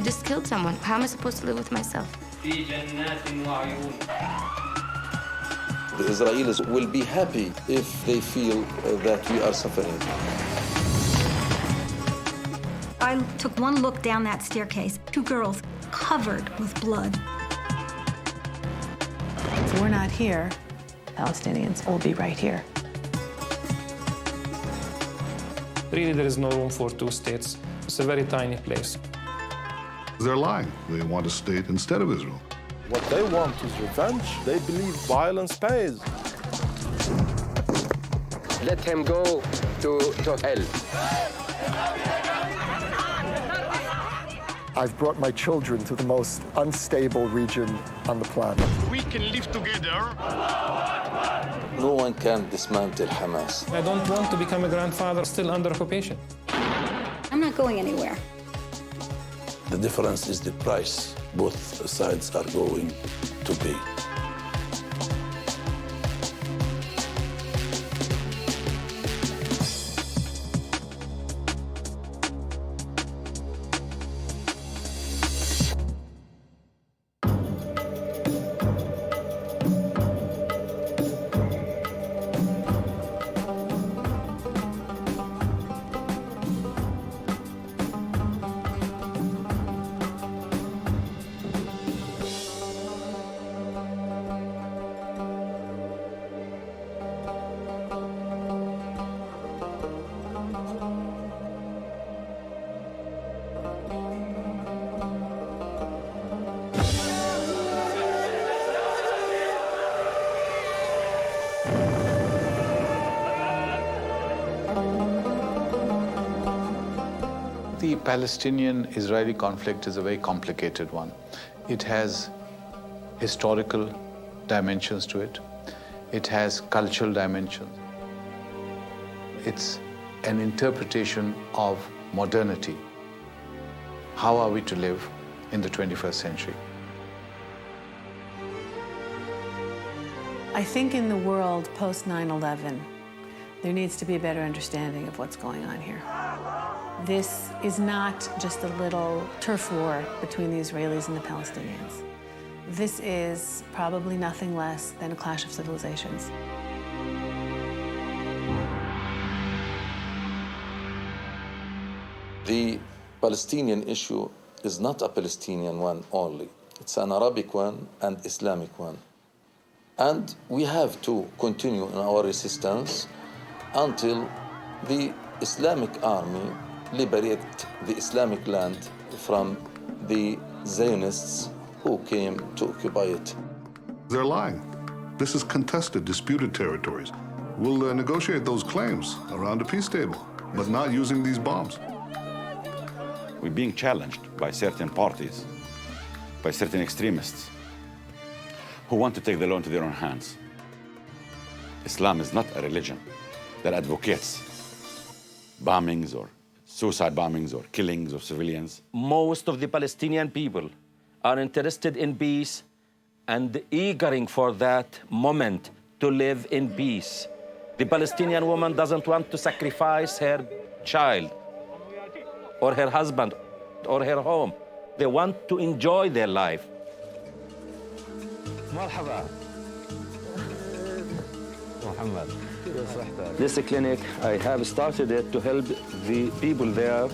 I just killed someone. How am I supposed to live with myself? في جنات وعيون. The Israelis will be happy if they feel that we are suffering. I took one look down that staircase, 2 girls covered with blood. If we're not here, Palestinians will be right here. Really, there is no room for 2 states. It's a very tiny place. They're lying. They want a state instead of Israel. What they want is revenge. They believe violence pays. Let him go to hell. I've brought my children to the most unstable region on the planet. We can live together. No one can dismantle Hamas. I don't want to become a grandfather still under occupation. I'm not going anywhere. The difference is the price both sides are going to pay. The Palestinian-Israeli conflict is a very complicated one. It has historical dimensions to it. It has cultural dimensions. It's an interpretation of modernity. How are we to live in the 21st century? I think in the world post 9/11, there needs to be a better understanding of what's going on here. This is not just a little turf war between the Israelis and the Palestinians. This is probably nothing less than a clash of civilizations. The Palestinian issue is not a Palestinian one only. It's an Arabic one and Islamic one. And we have to continue in our resistance until the Islamic army liberate the Islamic land from the Zionists who came to occupy it. They're lying. This is contested, disputed territories. We'll negotiate those claims around a peace table, but not using these bombs. We're being challenged by certain parties, by certain extremists who want to take the law into their own hands. Islam is not a religion that advocates bombings or suicide bombings or killings of civilians. Most of the Palestinian people are interested in peace and eagering for that moment to live in peace. The Palestinian woman doesn't want to sacrifice her child or her husband or her home. They want to enjoy their life. This clinic, I have started it to help the people there,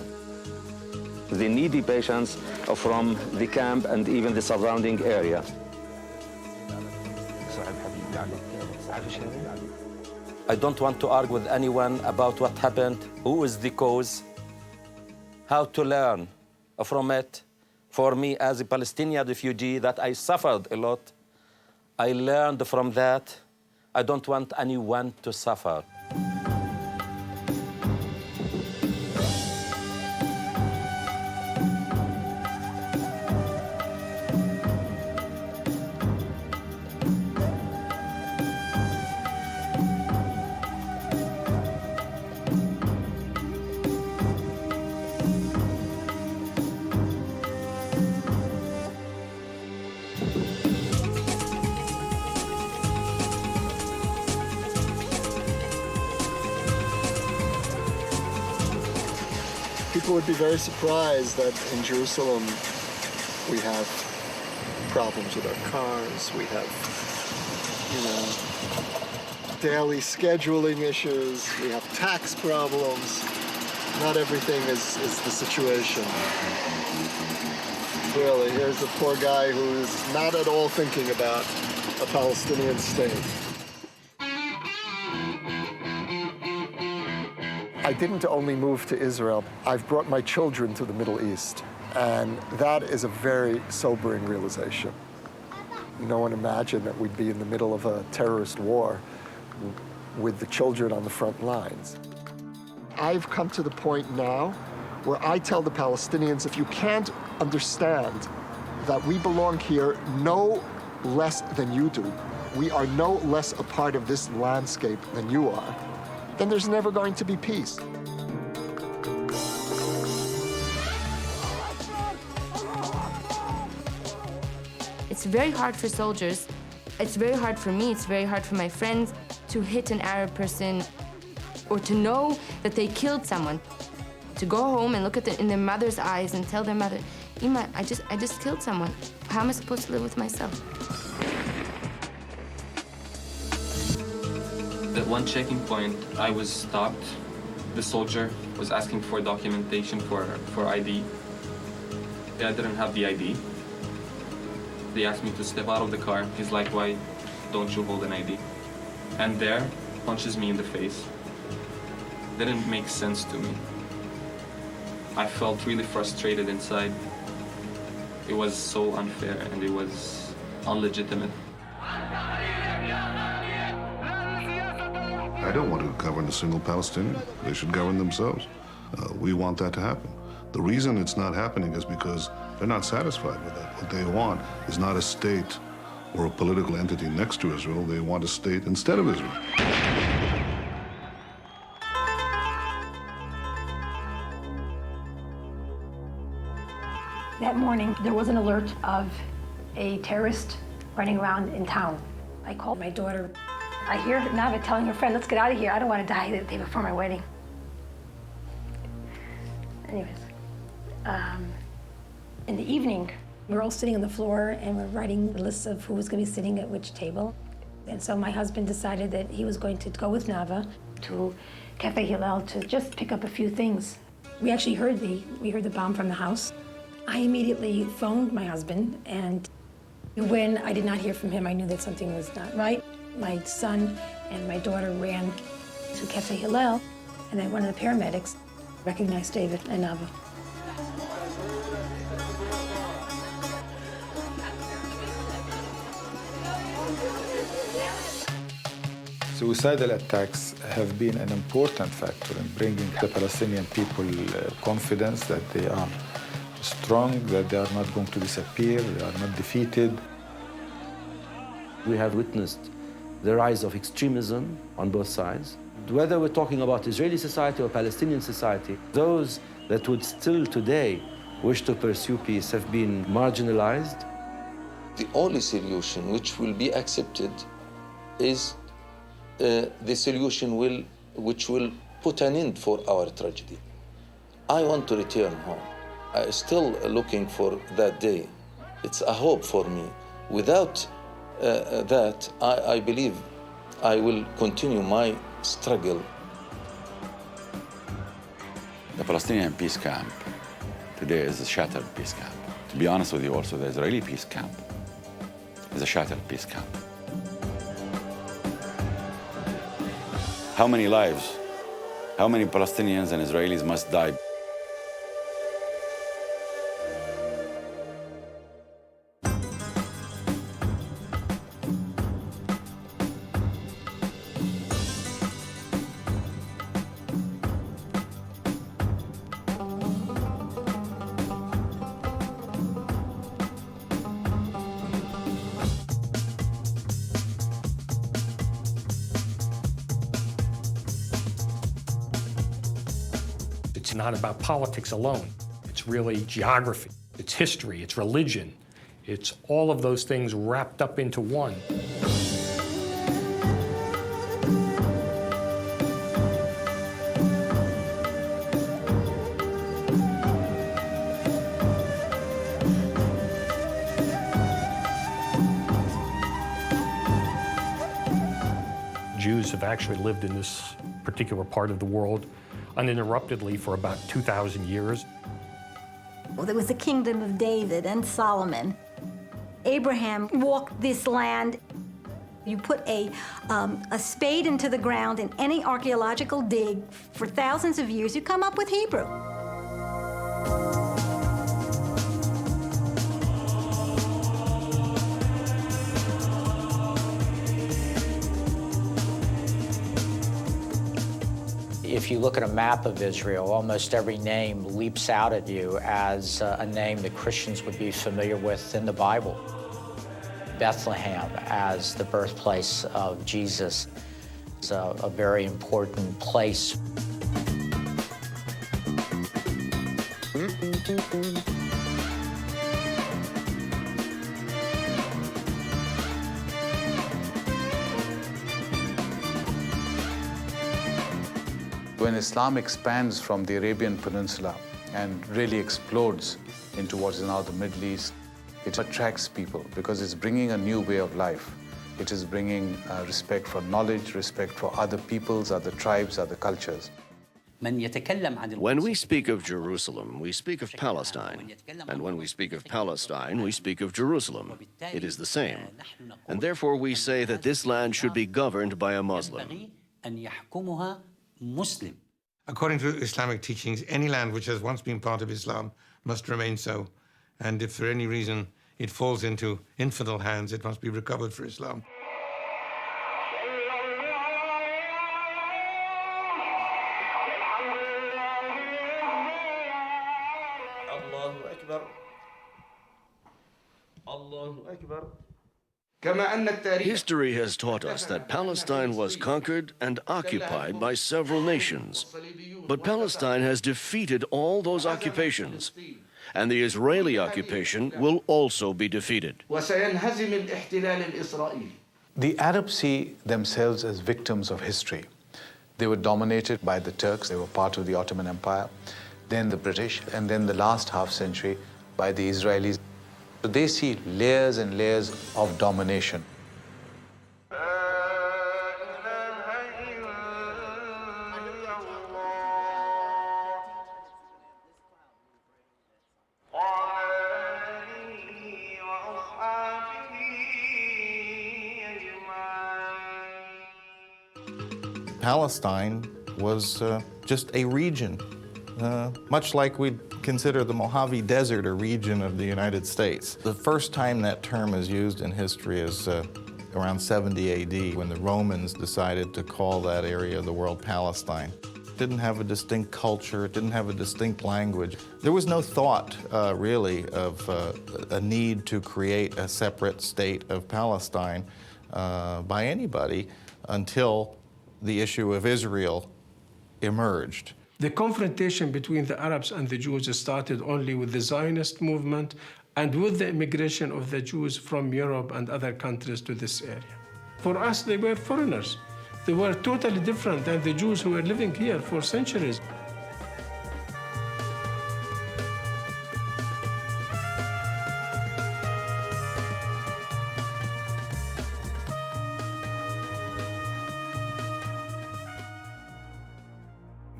the needy patients from the camp and even the surrounding area. I don't want to argue with anyone about what happened, who is the cause, how to learn from it. For me, as a Palestinian refugee, that I suffered a lot, I learned from that. I don't want anyone to suffer. People would be very surprised that in Jerusalem We have problems with our cars. We have, daily scheduling issues. We have tax problems. Not everything is the situation. Really, here's a poor guy who's not at all thinking about a Palestinian state. I didn't only move to Israel. I've brought my children to the Middle East, and that is a very sobering realization. No one imagined that we'd be in the middle of a terrorist war with the children on the front lines. I've come to the point now where I tell the Palestinians, if you can't understand that we belong here no less than you do, we are no less a part of this landscape than you are, then there's never going to be peace. It's very hard for soldiers. It's very hard for me. It's very hard for my friends to hit an Arab person or to know that they killed someone. To go home and look at in their mother's eyes and tell their mother, Ima, I just killed someone. How am I supposed to live with myself? At one checking point, I was stopped. The soldier was asking for documentation for ID. I didn't have the ID. They asked me to step out of the car. He's like, why don't you hold an ID? And there, punches me in the face. Didn't make sense to me. I felt really frustrated inside. It was so unfair and it was illegitimate. I don't want to govern a single Palestinian. They should govern themselves. We want that to happen. The reason it's not happening is because they're not satisfied with that. What they want is not a state or a political entity next to Israel. They want a state instead of Israel. That morning, there was an alert of a terrorist running around in town. I called my daughter. I hear Nava telling her friend, let's get out of here. I don't want to die the day before my wedding. Anyways, in the evening, we're all sitting on the floor and we're writing the lists of who was going to be sitting at which table. And so my husband decided that he was going to go with Nava to Cafe Hillel to just pick up a few things. We actually heard the bomb from the house. I immediately phoned my husband, and when I did not hear from him, I knew that something was not right. My son and my daughter ran to Cafe Hillel, and then one of the paramedics recognized David and Nava. Suicidal attacks have been an important factor in bringing the Palestinian people confidence that they are strong, that they are not going to disappear, they are not defeated. We have witnessed the rise of extremism on both sides. Whether we're talking about Israeli society or Palestinian society, those that would still today wish to pursue peace have been marginalized. The only solution which will be accepted is the solution which will put an end for our tragedy. I want to return home. I'm still looking for that day. It's a hope for me. Without that, I believe I will continue my struggle. The Palestinian peace camp today is a shattered peace camp. To be honest with you also, the Israeli peace camp is a shattered peace camp. How many lives, how many Palestinians and Israelis must die? It's not about politics alone. It's really geography, it's history, it's religion. It's all of those things wrapped up into one. Jews have actually lived in this particular part of the world uninterruptedly for about 2,000 years. Well, there was the kingdom of David and Solomon. Abraham walked this land. You put a spade into the ground in any archaeological dig for thousands of years, you come up with Hebrew. If you look at a map of Israel, almost every name leaps out at you as a name that Christians would be familiar with in the Bible. Bethlehem as the birthplace of Jesus is a very important place. When Islam expands from the Arabian Peninsula and really explodes into what is now the Middle East, it attracts people because it's bringing a new way of life. It is bringing respect for knowledge, respect for other peoples, other tribes, other cultures. When we speak of Jerusalem, we speak of Palestine. And when we speak of Palestine, we speak of Jerusalem. It is the same. And therefore we say that this land should be governed by a Muslim. According to Islamic teachings, any land which has once been part of Islam must remain so. And if for any reason it falls into infidel hands, it must be recovered for Islam. History has taught us that Palestine was conquered and occupied by several nations. But Palestine has defeated all those occupations. And the Israeli occupation will also be defeated. The Arabs see themselves as victims of history. They were dominated by the Turks, they were part of the Ottoman Empire, then the British, and then the last half century by the Israelis. So they see layers and layers of domination. Palestine was just a region, much like we'd consider the Mojave Desert a region of the United States. The first time that term is used in history is around 70 AD, when the Romans decided to call that area of the world Palestine. It didn't have a distinct culture, it didn't have a distinct language. There was no thought, really, of a need to create a separate state of Palestine by anybody until the issue of Israel emerged. The confrontation between the Arabs and the Jews started only with the Zionist movement and with the immigration of the Jews from Europe and other countries to this area. For us, they were foreigners. They were totally different than the Jews who were living here for centuries.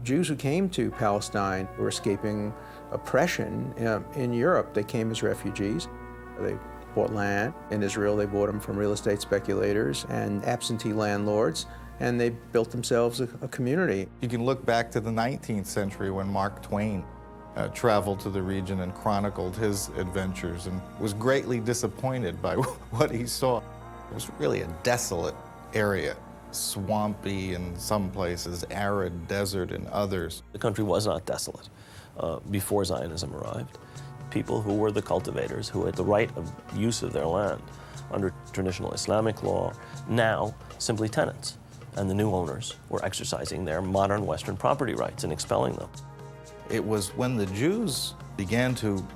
Jews who came to Palestine were escaping oppression in Europe. They came as refugees. They bought land in Israel. They bought them from real estate speculators and absentee landlords, and they built themselves a community. You can look back to the 19th century when Mark Twain traveled to the region and chronicled his adventures and was greatly disappointed by what he saw. It was really a desolate area. Swampy in some places, arid desert in others. The country was not desolate before Zionism arrived. People who were the cultivators, who had the right of use of their land under traditional Islamic law, now simply tenants. And the new owners were exercising their modern Western property rights and expelling them. It was when the Jews began to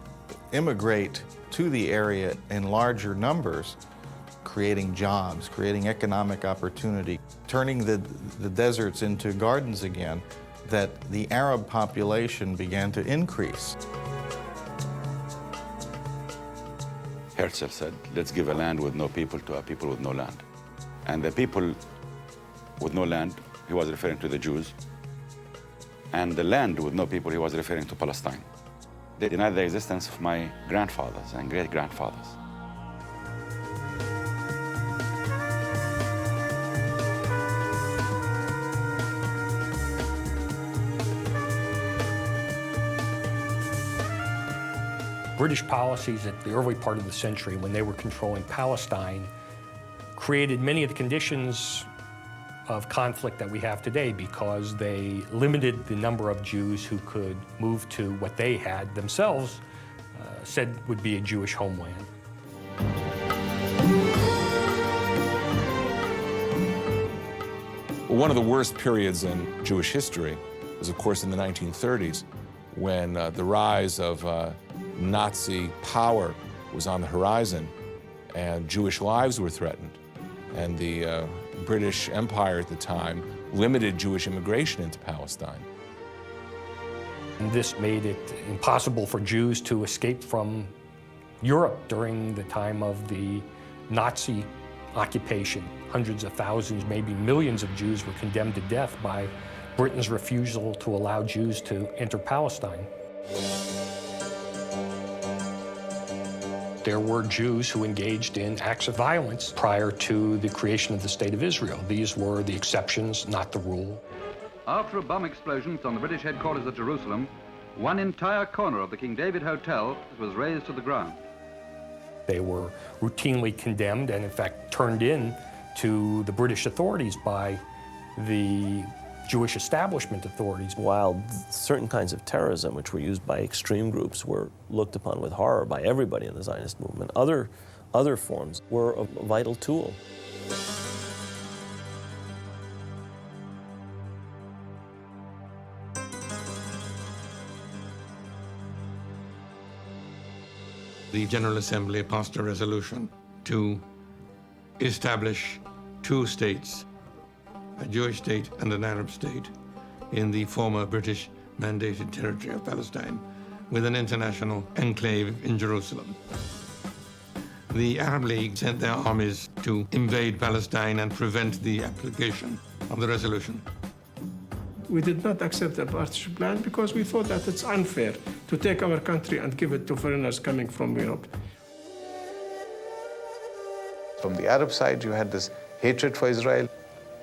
immigrate to the area in larger numbers, creating jobs, creating economic opportunity, turning the deserts into gardens again, that the Arab population began to increase. Herzl said, let's give a land with no people to a people with no land. And the people with no land, he was referring to the Jews. And the land with no people, he was referring to Palestine. They denied the existence of my grandfathers and great-grandfathers. British policies at the early part of the century, when they were controlling Palestine, created many of the conditions of conflict that we have today because they limited the number of Jews who could move to what they had themselves said would be a Jewish homeland. One of the worst periods in Jewish history was, of course, in the 1930s, when the rise of Nazi power was on the horizon and Jewish lives were threatened. And the British Empire at the time limited Jewish immigration into Palestine. And this made it impossible for Jews to escape from Europe during the time of the Nazi occupation. Hundreds of thousands, maybe millions of Jews were condemned to death by Britain's refusal to allow Jews to enter Palestine. There were Jews who engaged in acts of violence prior to the creation of the State of Israel. These were the exceptions, not the rule. After a bomb explosion on the British headquarters at Jerusalem, one entire corner of the King David Hotel was razed to the ground. They were routinely condemned and, in fact, turned in to the British authorities by the Jewish establishment authorities. While certain kinds of terrorism, which were used by extreme groups, were looked upon with horror by everybody in the Zionist movement, other forms were a vital tool. The General Assembly passed a resolution to establish two states, a Jewish state and an Arab state, in the former British mandated territory of Palestine, with an international enclave in Jerusalem. The Arab League sent their armies to invade Palestine and prevent the application of the resolution. We did not accept the partition plan because we thought that it's unfair to take our country and give it to foreigners coming from Europe. From the Arab side, you had this hatred for Israel,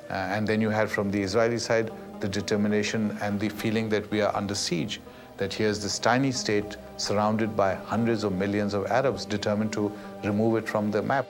and then you had from the Israeli side the determination and the feeling that we are under siege, that here's this tiny state surrounded by hundreds of millions of Arabs determined to remove it from the map.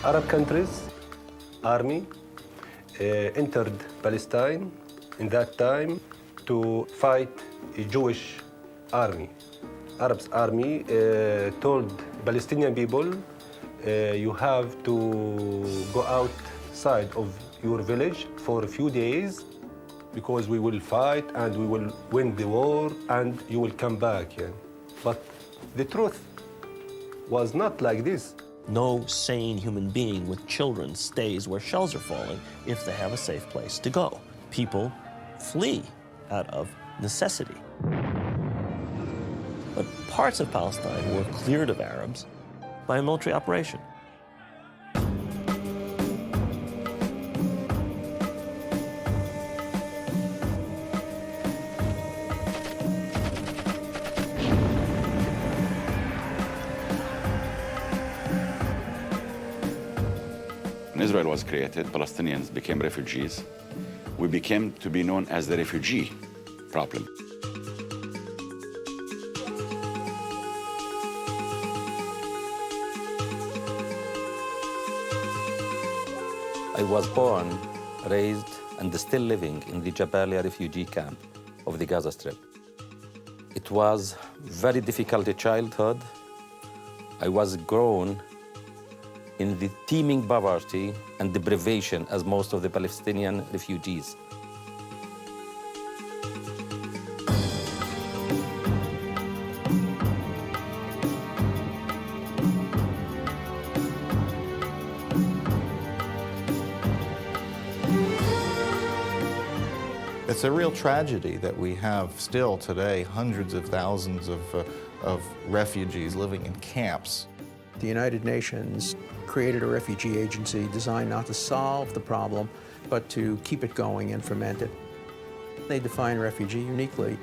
Arab countries, army, entered Palestine in that time to fight a Jewish army. Arab's army told Palestinian people, you have to go outside of your village for a few days because we will fight and we will win the war and you will come back. Yeah. But the truth was not like this. No sane human being with children stays where shells are falling if they have a safe place to go. People flee out of necessity. But parts of Palestine were cleared of Arabs by a military operation. When Israel was created, Palestinians became refugees. We became to be known as the refugee problem. I was born, raised, and still living in the Jabalia refugee camp of the Gaza Strip. It was very difficult childhood. I was grown in the teeming poverty and deprivation as most of the Palestinian refugees. It's a real tragedy that we have still today hundreds of thousands of refugees living in camps. The United Nations created a refugee agency designed not to solve the problem, but to keep it going and ferment it. They define refugee uniquely.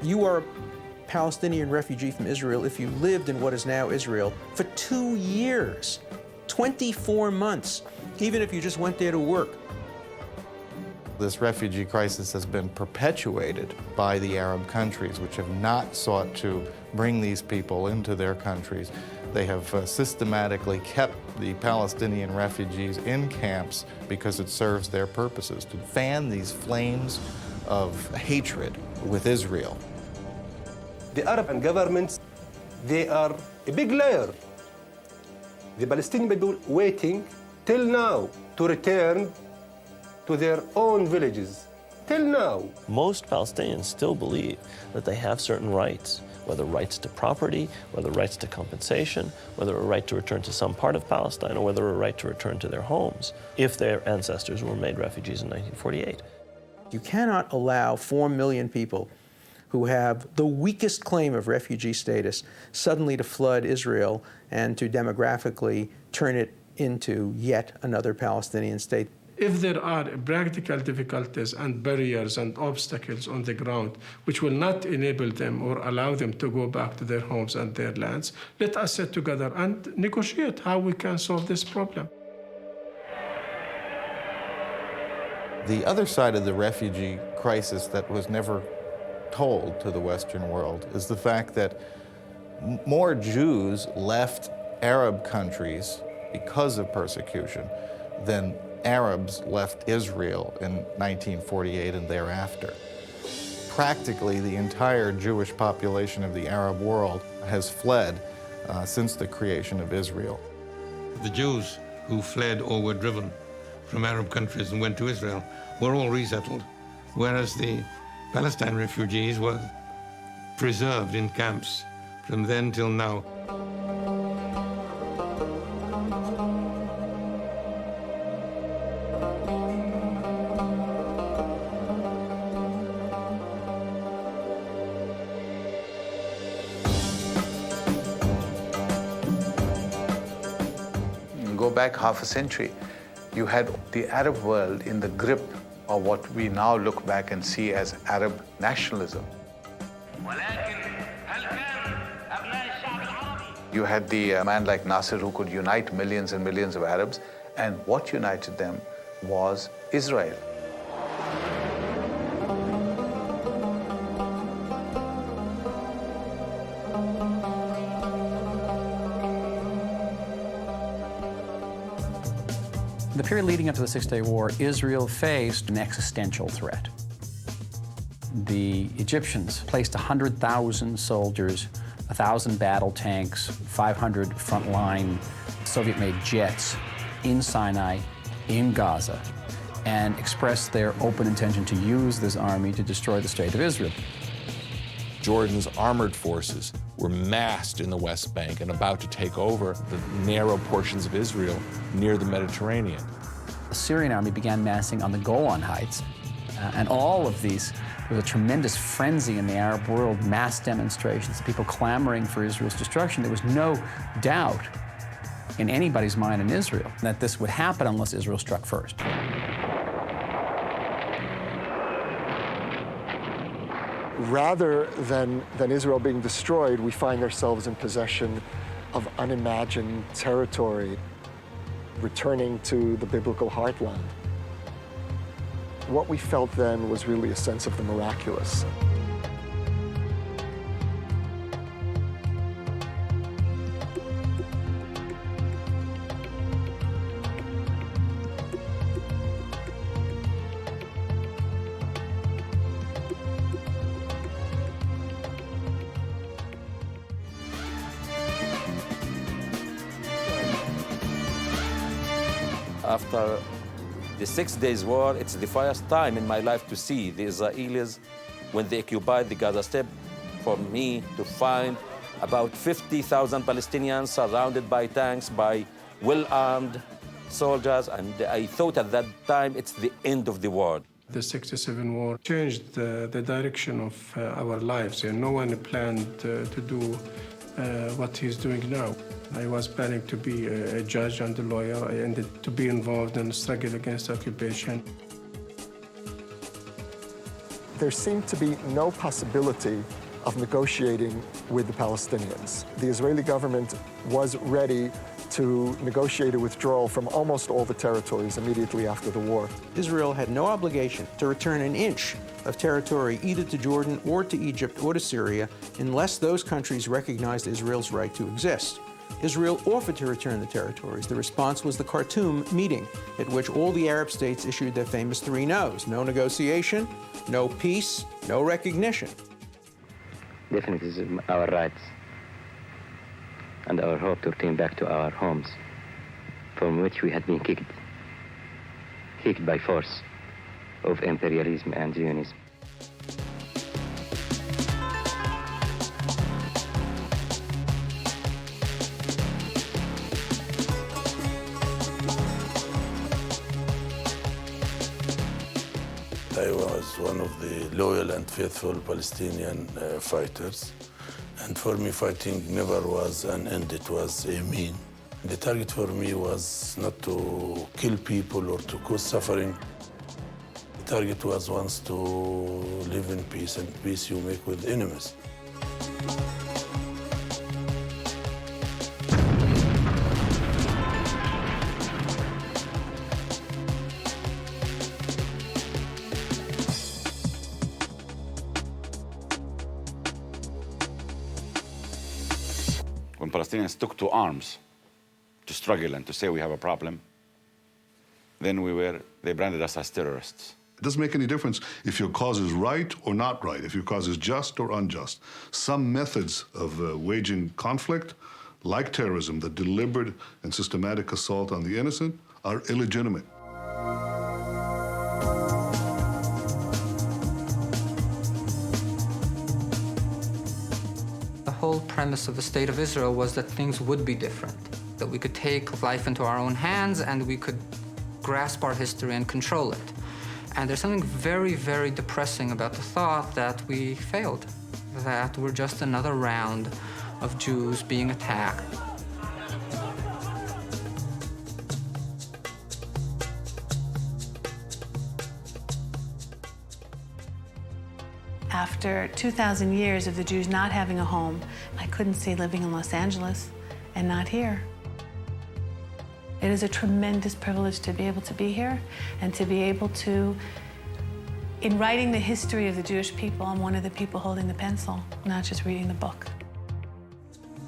You are a Palestinian refugee from Israel if you lived in what is now Israel for 2 years, 24 months, even if you just went there to work. This refugee crisis has been perpetuated by the Arab countries, which have not sought to bring these people into their countries. They have systematically kept the Palestinian refugees in camps because it serves their purposes, to fan these flames of hatred with Israel. The Arab governments, they are a big liar. The Palestinian people waiting till now to return to their own villages, till now. Most Palestinians still believe that they have certain rights, whether rights to property, whether rights to compensation, whether a right to return to some part of Palestine, or whether a right to return to their homes if their ancestors were made refugees in 1948. You cannot allow 4 million people who have the weakest claim of refugee status suddenly to flood Israel and to demographically turn it into yet another Palestinian state. If there are practical difficulties and barriers and obstacles on the ground which will not enable them or allow them to go back to their homes and their lands, let us sit together and negotiate how we can solve this problem. The other side of the refugee crisis that was never told to the Western world is the fact that more Jews left Arab countries because of persecution than Arabs left Israel in 1948 and thereafter. Practically the entire Jewish population of the Arab world has fled since the creation of Israel. The Jews who fled or were driven from Arab countries and went to Israel were all resettled, whereas the Palestine refugees were preserved in camps from then till now. Go back half a century, you had the Arab world in the grip of what we now look back and see as Arab nationalism. You had the man like Nasser who could unite millions and millions of Arabs, and what united them was Israel. The period leading up to the Six-Day War, Israel faced an existential threat. The Egyptians placed 100,000 soldiers, 1,000 battle tanks, 500 frontline Soviet-made jets in Sinai, in Gaza, and expressed their open intention to use this army to destroy the State of Israel. Jordan's armored forces were massed in the West Bank and about to take over the narrow portions of Israel near the Mediterranean. The Syrian army began massing on the Golan Heights, and all of these, there was a tremendous frenzy in the Arab world, mass demonstrations, people clamoring for Israel's destruction. There was no doubt in anybody's mind in Israel that this would happen unless Israel struck first. Rather than Israel being destroyed, we find ourselves in possession of unimagined territory, returning to the biblical heartland. What we felt then was really a sense of the miraculous. After the 6 Days War, it's the first time in my life to see the Israelis when they occupied the Gaza Strip. For me to find about 50,000 Palestinians surrounded by tanks, by well-armed soldiers, and I thought at that time it's the end of the war. The 67 war changed the direction of our lives, and no one planned to do what he's doing now. I was planning to be a judge and a lawyer. I ended to be involved in the struggle against occupation. There seemed to be no possibility of negotiating with the Palestinians. The Israeli government was ready to negotiate a withdrawal from almost all the territories immediately after the war. Israel had no obligation to return an inch of territory either to Jordan or to Egypt or to Syria unless those countries recognized Israel's right to exist. Israel offered to return the territories. The response was the Khartoum meeting, at which all the Arab states issued their famous 3 no's: no negotiation, no peace, no recognition. Definitely is our rights and our hope to return back to our homes from which we had been kicked by force of imperialism and Zionism. I was one of the loyal and faithful Palestinian fighters. And for me, fighting never was an end, it was a mean. The target for me was not to kill people or to cause suffering. The target was once to live in peace, and peace you make with enemies. When Palestinians took to arms to struggle and to say we have a problem, then they branded us as terrorists. It doesn't make any difference if your cause is right or not right, if your cause is just or unjust. Some methods of waging conflict, like terrorism, the deliberate and systematic assault on the innocent, are illegitimate. The whole premise of the State of Israel was that things would be different, that we could take life into our own hands and we could grasp our history and control it. And there's something very, very depressing about the thought that we failed, that we're just another round of Jews being attacked. After 2,000 years of the Jews not having a home, I couldn't see living in Los Angeles and not here. It is a tremendous privilege to be able to be here and to be able to, in writing the history of the Jewish people, I'm one of the people holding the pencil, not just reading the book.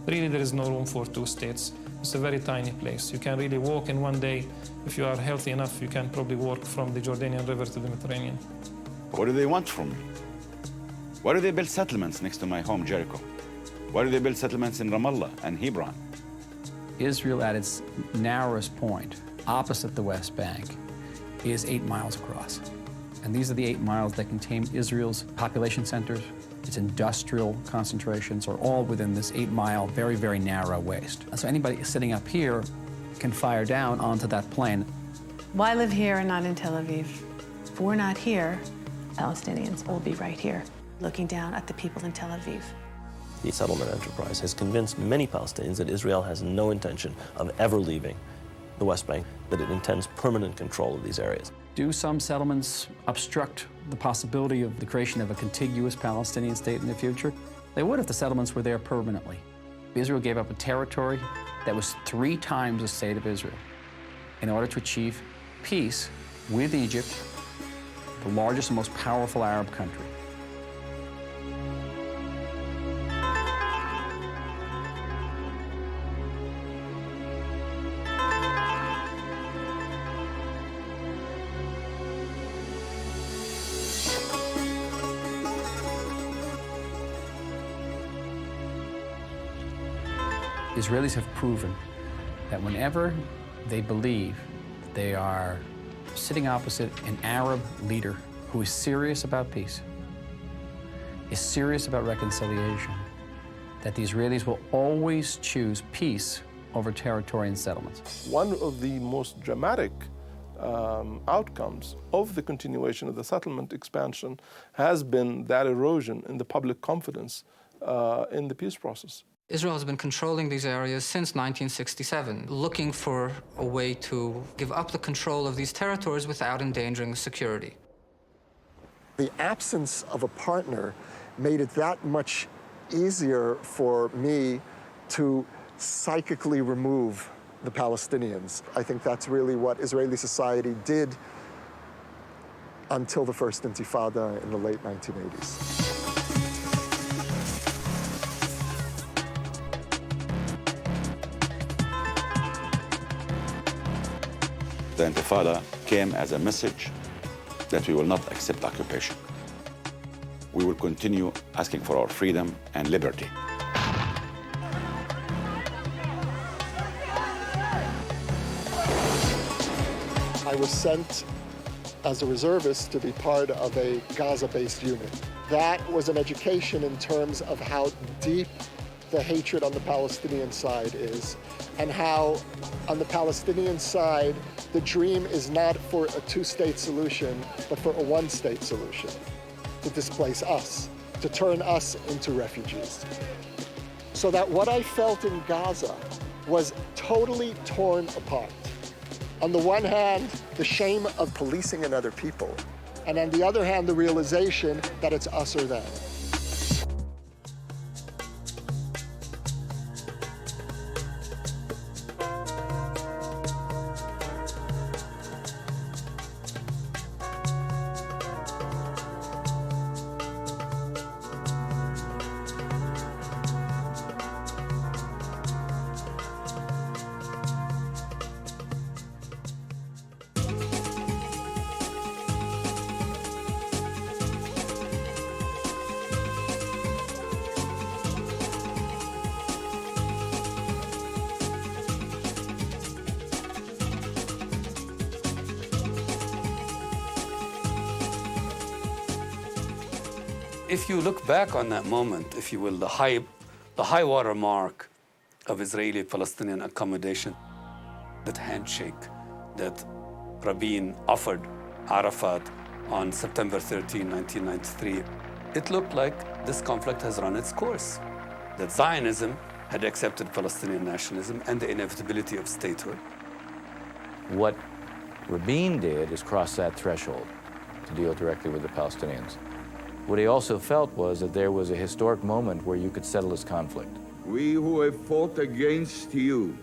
Really, there is no room for 2 states. It's a very tiny place. You can really walk in one day. If you are healthy enough, you can probably walk from the Jordanian River to the Mediterranean. What do they want from me? Why do they build settlements next to my home, Jericho? Why do they build settlements in Ramallah and Hebron? Israel, at its narrowest point, opposite the West Bank, is 8 miles across. And these are the 8 miles that contain Israel's population centers, its industrial concentrations, are all within this 8-mile, very, very narrow waist. So anybody sitting up here can fire down onto that plain. Why live here and not in Tel Aviv? If we're not here, Palestinians will be right here, looking down at the people in Tel Aviv. The settlement enterprise has convinced many Palestinians that Israel has no intention of ever leaving the West Bank, that it intends permanent control of these areas. Do some settlements obstruct the possibility of the creation of a contiguous Palestinian state in the future? They would if the settlements were there permanently. Israel gave up a territory that was 3 times the state of Israel in order to achieve peace with Egypt, the largest and most powerful Arab country. Israelis have proven that whenever they believe that they are sitting opposite an Arab leader who is serious about peace, is serious about reconciliation, that the Israelis will always choose peace over territory and settlements. One of the most dramatic outcomes of the continuation of the settlement expansion has been that erosion in the public confidence in the peace process. Israel has been controlling these areas since 1967, looking for a way to give up the control of these territories without endangering security. The absence of a partner made it that much easier for me to psychically remove the Palestinians. I think that's really what Israeli society did until the first Intifada in the late 1980s. The Intifada came as a message that we will not accept occupation. We will continue asking for our freedom and liberty. I was sent as a reservist to be part of a Gaza-based unit. That was an education in terms of how deep the hatred on the Palestinian side is, and how on the Palestinian side, the dream is not for a two-state solution, but for a one-state solution, to displace us, to turn us into refugees. So that what I felt in Gaza was totally torn apart. On the one hand, the shame of policing another people, and on the other hand, the realization that it's us or them. If you look back on that moment, if you will, the high water mark of Israeli-Palestinian accommodation, that handshake that Rabin offered Arafat on September 13, 1993, it looked like this conflict has run its course, that Zionism had accepted Palestinian nationalism and the inevitability of statehood. What Rabin did is cross that threshold to deal directly with the Palestinians. What he also felt was that there was a historic moment where you could settle this conflict. We who have fought against you,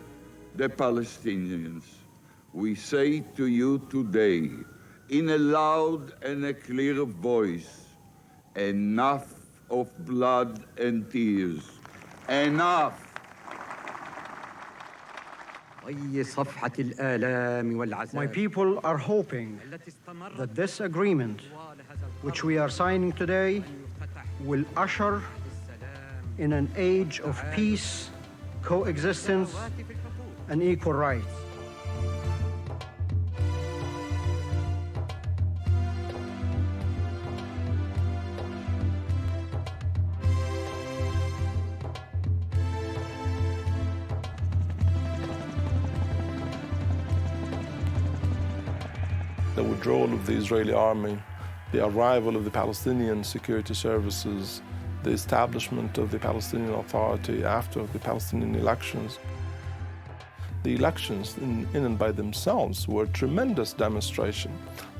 the Palestinians, we say to you today, in a loud and a clear voice, enough of blood and tears, enough. My people are hoping that this agreement, which we are signing today, will usher in an age of peace, coexistence, and equal rights. The withdrawal of the Israeli army, the arrival of the Palestinian security services, the establishment of the Palestinian Authority after the Palestinian elections. The elections in and by themselves were a tremendous demonstration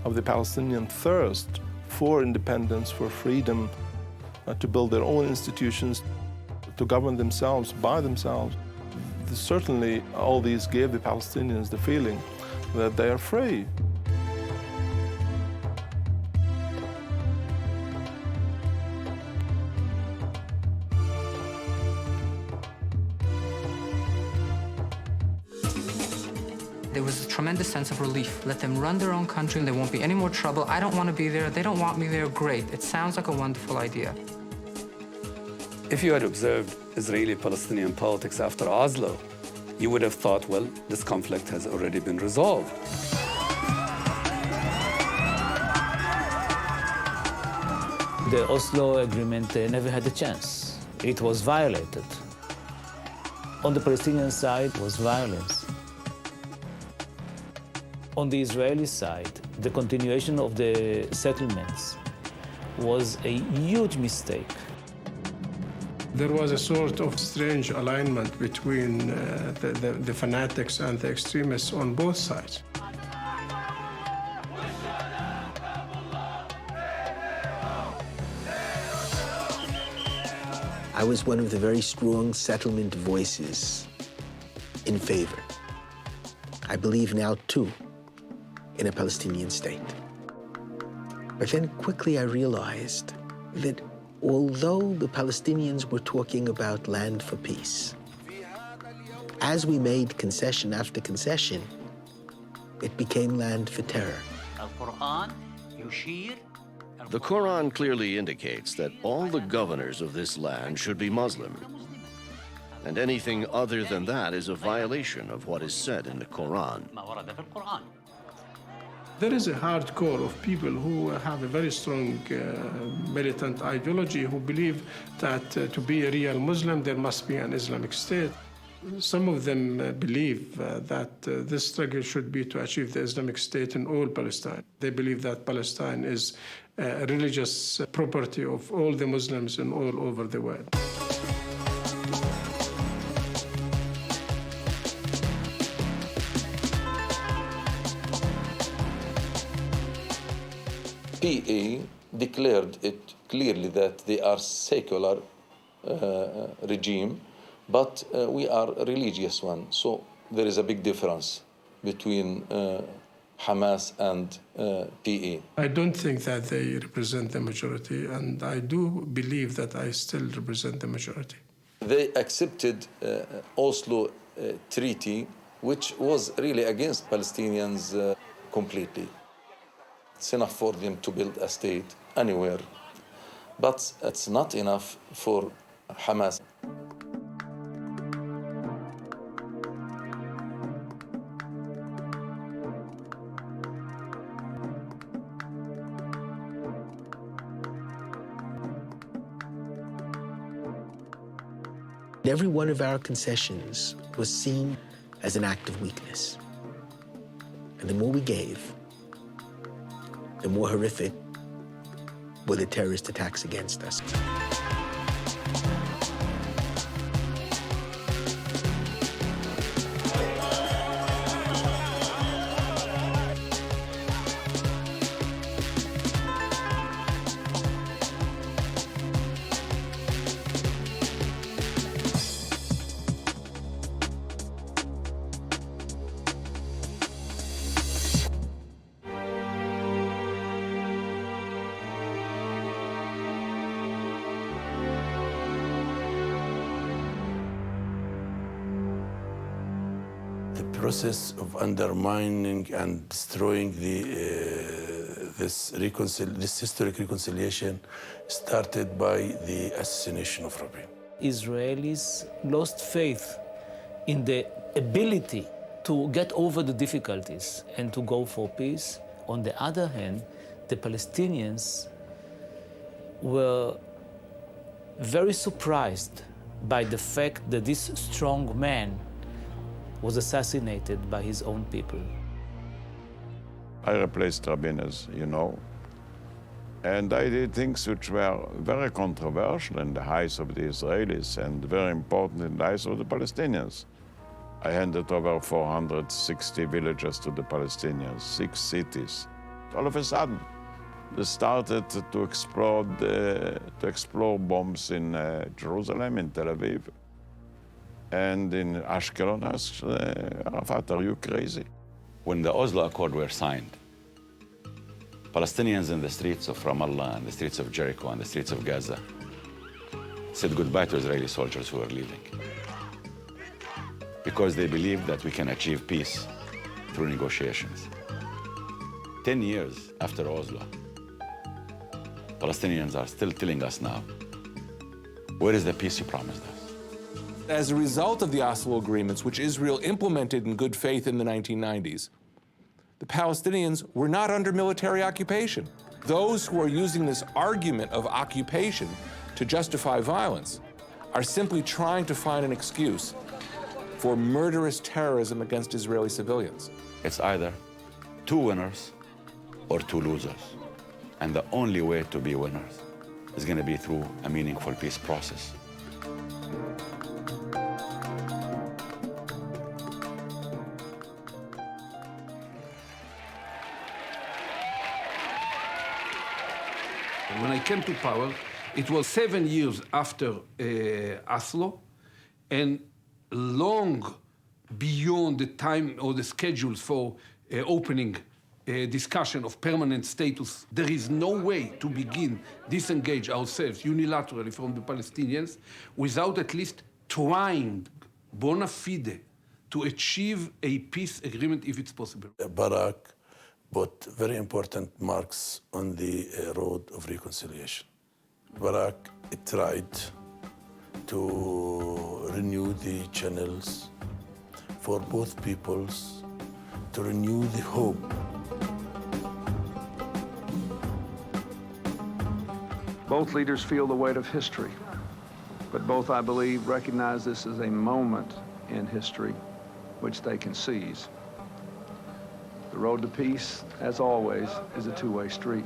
of the Palestinian thirst for independence, for freedom, to build their own institutions, to govern themselves by themselves. Certainly, all these gave the Palestinians the feeling that they are free. There was a tremendous sense of relief. Let them run their own country and there won't be any more trouble. I don't want to be there. They don't want me there. Great. It sounds like a wonderful idea. If you had observed Israeli-Palestinian politics after Oslo, you would have thought, well, this conflict has already been resolved. The Oslo Agreement never had a chance. It was violated. On the Palestinian side was violence. On the Israeli side, the continuation of the settlements was a huge mistake. There was a sort of strange alignment between the fanatics and the extremists on both sides. I was one of the very strong settlement voices in favor. I believe now, too, in a Palestinian state. But then quickly I realized that although the Palestinians were talking about land for peace, as we made concession after concession, it became land for terror. The Quran clearly indicates that all the governors of this land should be Muslim. And anything other than that is a violation of what is said in the Quran. There is a hardcore of people who have a very strong militant ideology, who believe that to be a real Muslim, there must be an Islamic State. Some of them believe that this struggle should be to achieve the Islamic State in all Palestine. They believe that Palestine is a religious property of all the Muslims in all over the world. PA declared it clearly that they are secular regime, but we are a religious one. So there is a big difference between Hamas and PA. I don't think that they represent the majority, and I do believe that I still represent the majority. They accepted Oslo Treaty, which was really against Palestinians completely. It's enough for them to build a state anywhere, but it's not enough for Hamas. Every one of our concessions was seen as an act of weakness. And the more we gave, the more horrific were the terrorist attacks against us. The process of undermining and destroying this historic reconciliation started by the assassination of Rabin. Israelis lost faith in the ability to get over the difficulties and to go for peace. On the other hand, the Palestinians were very surprised by the fact that this strong man was assassinated by his own people. I replaced Rabin, as you know, and I did things which were very controversial in the eyes of the Israelis and very important in the eyes of the Palestinians. I handed over 460 villages to the Palestinians, 6 cities. All of a sudden, they started to explore bombs in Jerusalem, in Tel Aviv, and in Ashkelon. Arafat, are you crazy? When the Oslo Accord were signed, Palestinians in the streets of Ramallah and the streets of Jericho and the streets of Gaza said goodbye to Israeli soldiers who were leaving, because they believed that we can achieve peace through negotiations. 10 years after Oslo, Palestinians are still telling us now, where is the peace you promised us? As a result of the Oslo agreements, which Israel implemented in good faith in the 1990s, the Palestinians were not under military occupation. Those who are using this argument of occupation to justify violence are simply trying to find an excuse for murderous terrorism against Israeli civilians. It's either two winners or two losers. And the only way to be winners is going to be through a meaningful peace process. When I came to power, it was 7 years after Oslo, and long beyond the time or the schedules for opening a discussion of permanent status. There is no way to begin disengage ourselves unilaterally from the Palestinians without at least trying bona fide to achieve a peace agreement if it's possible. Barak put very important marks on the road of reconciliation. Barak tried to renew the channels for both peoples, to renew the hope. Both leaders feel the weight of history, but both, I believe, recognize this as a moment in history which they can seize. The road to peace, as always, is a two-way street.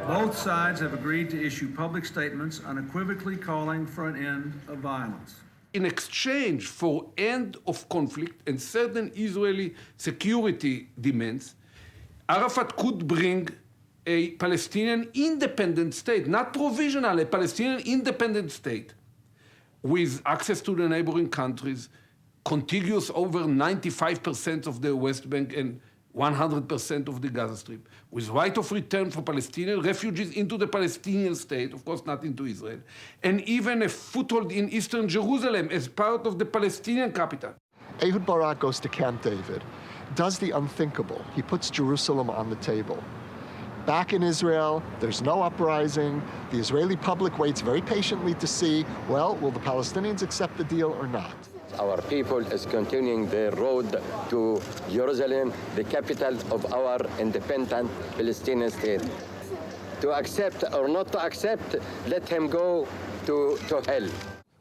Both sides have agreed to issue public statements unequivocally calling for an end of violence. In exchange for end of conflict and certain Israeli security demands, Arafat could bring a Palestinian independent state, not provisional, a Palestinian independent state with access to the neighboring countries, contiguous over 95% of the West Bank and 100% of the Gaza Strip, with right of return for Palestinian refugees into the Palestinian state, of course not into Israel, and even a foothold in eastern Jerusalem as part of the Palestinian capital. Ehud Barak goes to Camp David, does the unthinkable. He puts Jerusalem on the table. Back in Israel, there's no uprising. The Israeli public waits very patiently to see, well, will the Palestinians accept the deal or not? Our people is continuing their road to Jerusalem, the capital of our independent Palestinian state. To accept or not to accept, let him go to hell.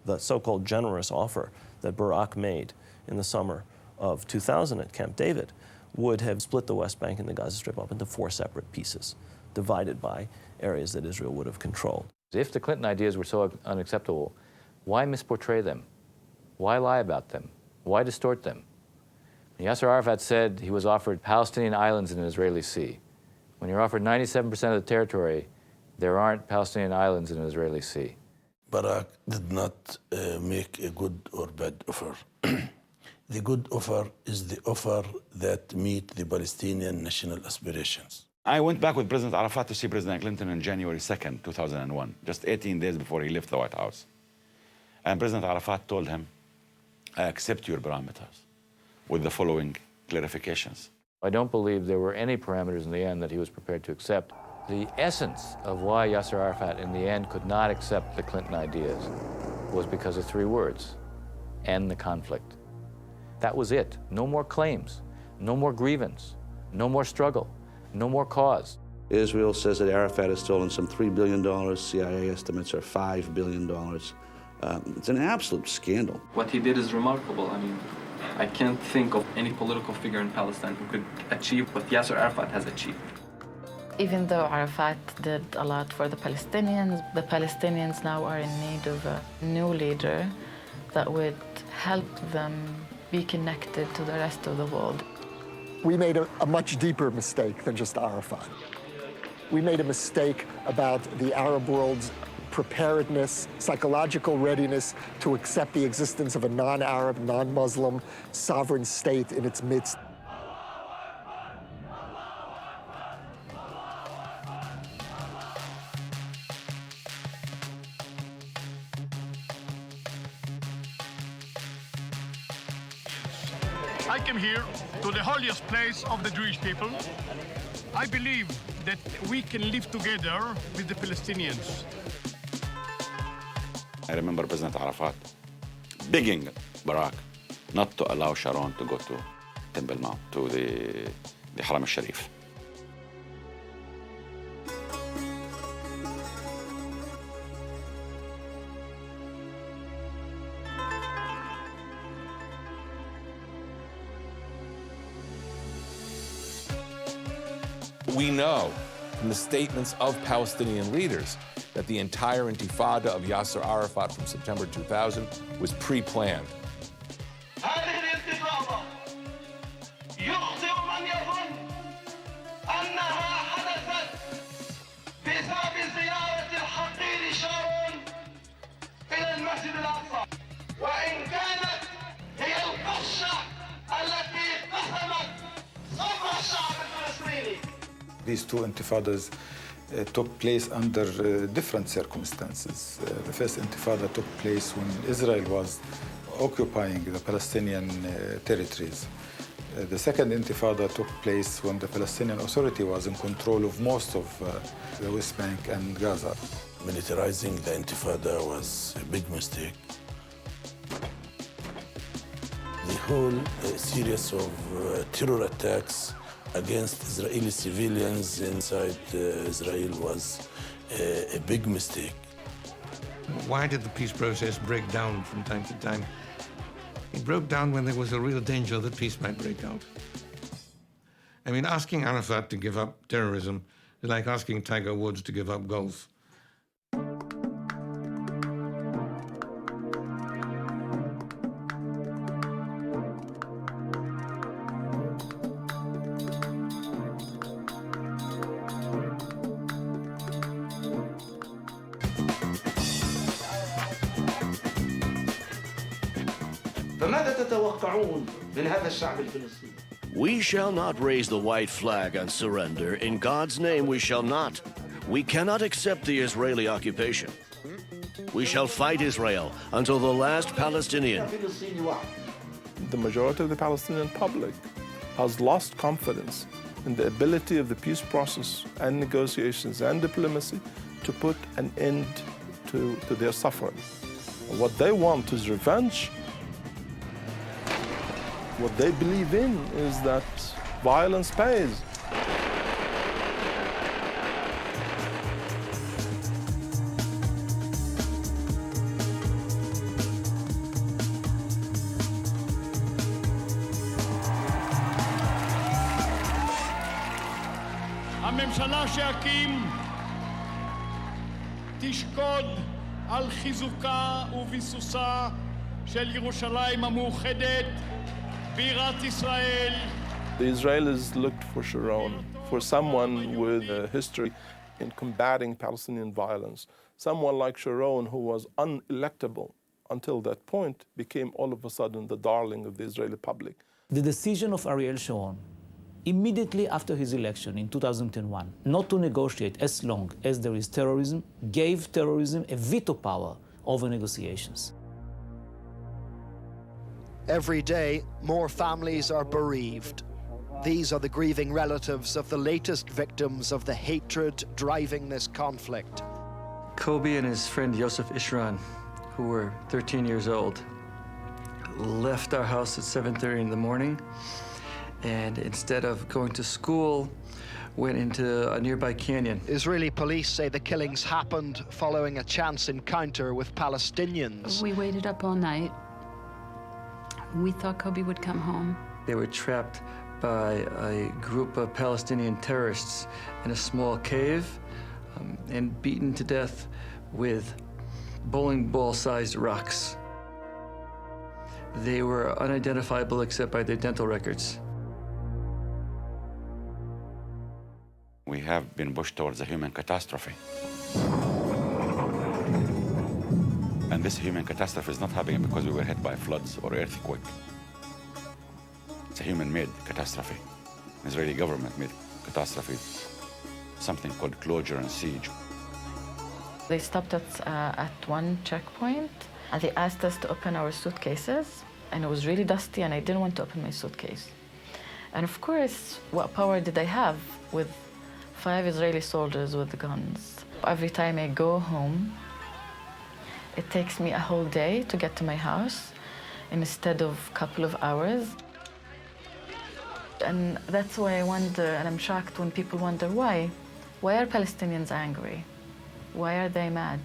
The so-called generous offer that Barak made in the summer of 2000 at Camp David would have split the West Bank and the Gaza Strip up into 4 separate pieces, divided by areas that Israel would have controlled. If the Clinton ideas were so unacceptable, why misportray them? Why lie about them? Why distort them? Yasser Arafat said he was offered Palestinian islands in an Israeli sea. When you're offered 97% of the territory, there aren't Palestinian islands in an Israeli sea. Barak did not make a good or bad offer. The good offer is the offer that meets the Palestinian national aspirations. I went back with President Arafat to see President Clinton on January 2nd, 2001, just 18 days before he left the White House. And President Arafat told him, I accept your parameters with the following clarifications. I don't believe there were any parameters in the end that he was prepared to accept. The essence of why Yasser Arafat in the end could not accept the Clinton ideas was because of 3 words: end the conflict. That was it. No more claims, no more grievance, no more struggle, no more cause. Israel says that Arafat has stolen some $3 billion. CIA estimates are $5 billion. It's an absolute scandal. What he did is remarkable. I mean, I can't think of any political figure in Palestine who could achieve what Yasser Arafat has achieved. Even though Arafat did a lot for the Palestinians now are in need of a new leader that would help them be connected to the rest of the world. We made a much deeper mistake than just Arafat. We made a mistake about the Arab world's preparedness, psychological readiness to accept the existence of a non-Arab, non-Muslim sovereign state in its midst. I came here to the holiest place of the Jewish people. I believe that we can live together with the Palestinians. I remember President Arafat begging Barak not to allow Sharon to go to Temple Mount, to the Haram al-Sharif. We know from the statements of Palestinian leaders that the entire intifada of Yasser Arafat from September 2000 was pre-planned. These two intifadas took place under different circumstances. The first intifada took place when Israel was occupying the Palestinian territories. The second intifada took place when the Palestinian Authority was in control of most of the West Bank and Gaza. Militarizing the intifada was a big mistake. The whole series of terror attacks against Israeli civilians inside Israel was a big mistake. Why did the peace process break down from time to time? It broke down when there was a real danger that peace might break out. I mean, asking Arafat to give up terrorism is like asking Tiger Woods to give up golf. We shall not raise the white flag on surrender. In God's name, we shall not. We cannot accept the Israeli occupation. We shall fight Israel until the last Palestinian. The majority of the Palestinian public has lost confidence in the ability of the peace process and negotiations and diplomacy to put an end to their suffering. What they want is revenge. What they believe in is that violence pays. הממשלה שאקים תשקוד על חיזוקה וביסוסה של ירושלים המאוחדת. The Israelis looked for Sharon, for someone with a history in combating Palestinian violence. Someone like Sharon, who was unelectable until that point, became all of a sudden the darling of the Israeli public. The decision of Ariel Sharon, immediately after his election in 2001, not to negotiate as long as there is terrorism, gave terrorism a veto power over negotiations. Every day, more families are bereaved. These are the grieving relatives of the latest victims of the hatred driving this conflict. Kobe and his friend Yosef Ishran, who were 13 years old, left our house at 7:30 in the morning, and instead of going to school, went into a nearby canyon. Israeli police say the killings happened following a chance encounter with Palestinians. We waited up all night. We thought Kobe would come home. They were trapped by a group of Palestinian terrorists in a small cave and beaten to death with bowling ball-sized rocks. They were unidentifiable except by their dental records. We have been pushed towards a human catastrophe. And this human catastrophe is not happening because we were hit by floods or earthquake. It's a human-made catastrophe. The Israeli government-made catastrophe. Something called closure and siege. They stopped us at one checkpoint, and they asked us to open our suitcases. And it was really dusty, and I didn't want to open my suitcase. And of course, what power did I have with 5 Israeli soldiers with guns? Every time I go home, it takes me a whole day to get to my house instead of a couple of hours. And that's why I wonder, and I'm shocked when people wonder why. Why are Palestinians angry? Why are they mad?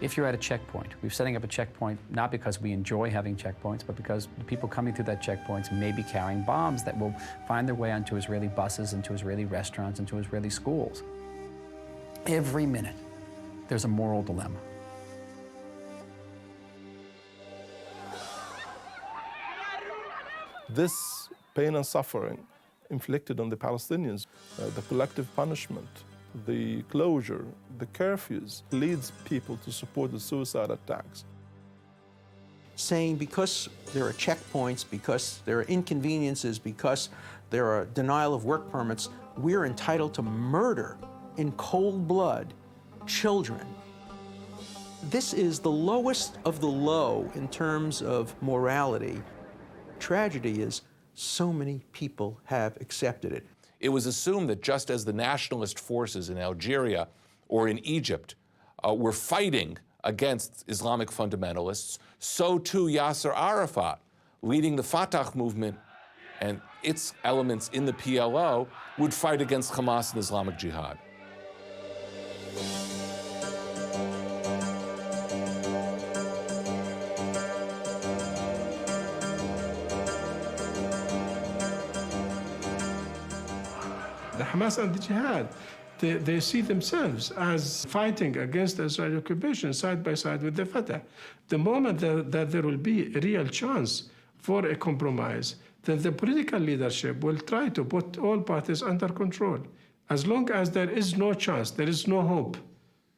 If you're at a checkpoint, we're setting up a checkpoint not because we enjoy having checkpoints, but because the people coming through that checkpoints may be carrying bombs that will find their way onto Israeli buses, into Israeli restaurants, into Israeli schools. Every minute, there's a moral dilemma. This pain and suffering inflicted on the Palestinians, the collective punishment, the closure, the curfews, leads people to support the suicide attacks. Saying because there are checkpoints, because there are inconveniences, because there are denial of work permits, we're entitled to murder in cold blood children. This is the lowest of the low in terms of morality. Tragedy is so many people have accepted it. It was assumed that just as the nationalist forces in Algeria or in Egypt were fighting against Islamic fundamentalists, so too Yasser Arafat, leading the Fatah movement and its elements in the PLO, would fight against Hamas and Islamic Jihad. The Hamas and the Jihad, they see themselves as fighting against the Israeli occupation side by side with the Fatah. The moment that there will be a real chance for a compromise, then the political leadership will try to put all parties under control. As long as there is no chance, there is no hope.